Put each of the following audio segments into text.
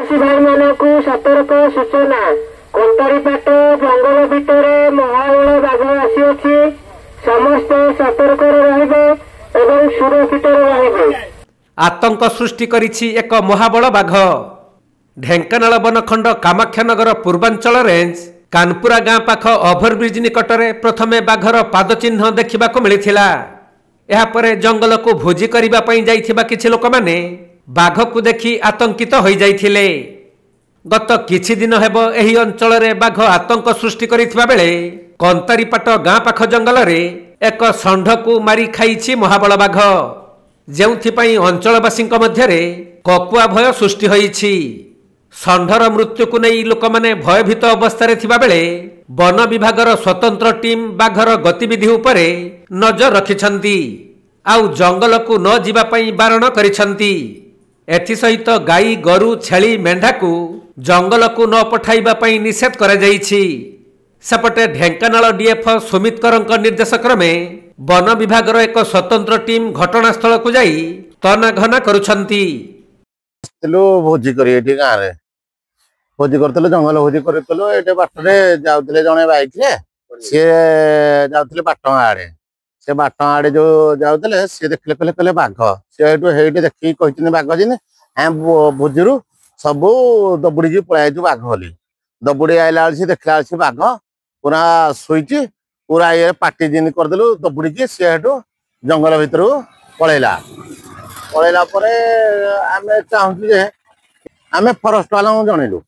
ଚାଷୀ ଭାଇ ମାନଙ୍କୁ ସତର୍କ ସୂଚନା। କୋଟାରୀପାଟ ଜଙ୍ଗଲ ଭିତରେ ମହାବଳ ବାଘ ଆସିଅଛି। ସମସ୍ତେ ସତର୍କରେ ରହିବେ ଏବଂ ସୁରକ୍ଷିତରେ ରହିବେ। आतंक सृष्टि करिछि एक महाबल बाघ। ढेंकानाल बनखंड कामाख्यानगर पूर्वांचल रेंज कानपुरा गाँ पाख ओभरब्रिज निकटरे प्रथमे बाघर पादचिह्न देखा मिलता। यापर जंगल को भोजी करने किछि लोक माने बाघ को देखि आतंकित हो जाइथिले। गत किछि दिन हेब एही अंचल रे बाघ आतंक सृष्टि करिथिबा बेले कंतारीपाट गाँ पाख जंगल रे एक षंढ को मारी खाइछि महाबल बाघ, जेउथिपाई अंचलवासी मध्यरे ककुआ भय सृष्टि होइछि। षंढर मृत्यु को नहीं लोक माने भयभीत अवस्था थिबा बेले वन विभागर स्वतंत्र टीम बाघर गतिविधि उपरे नजर रखिछंती आउ जंगल को न जीवा पई बारण करिछंती। एथि सहित गाई गोरु छेली मेंढा को जंगल को न पठाइबा पई निषेध करा जाइछि। सेपटे ढेंकानाल डीएफ सुमित करंक निर्देश क्रमे वन विभागर एक स्वतंत्र टीम घटनास्थल को जाई तनाघना करुछंती। भोजी करी गाँव में भोजी करते जंगल भोजी करते बाटे जाते जड़े बाइक सी जाते बाट आड़े से बाट आड़े जो जाते सी देखले कहले कहले बाघ सी देखिए कहते बाघ जी भोजी सब दबुड़ी पलि बाघ बोली दबुड़ी आइला सी देखला बाघ पूरा शुई पूरा ये पाटी जिन करदेलु दबुड़ी सी जंगल भितर पलैला पलैला आम चाहूँ आम फरेस्ट वाला जनइलु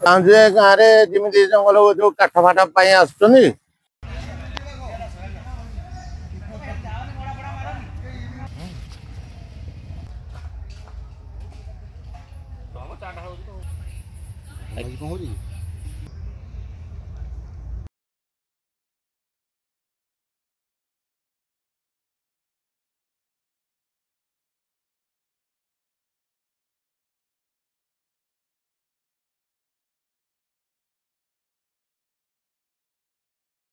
चाहूँ गाँव में जमी जंगल जो काठ फाट आसुच्च कौन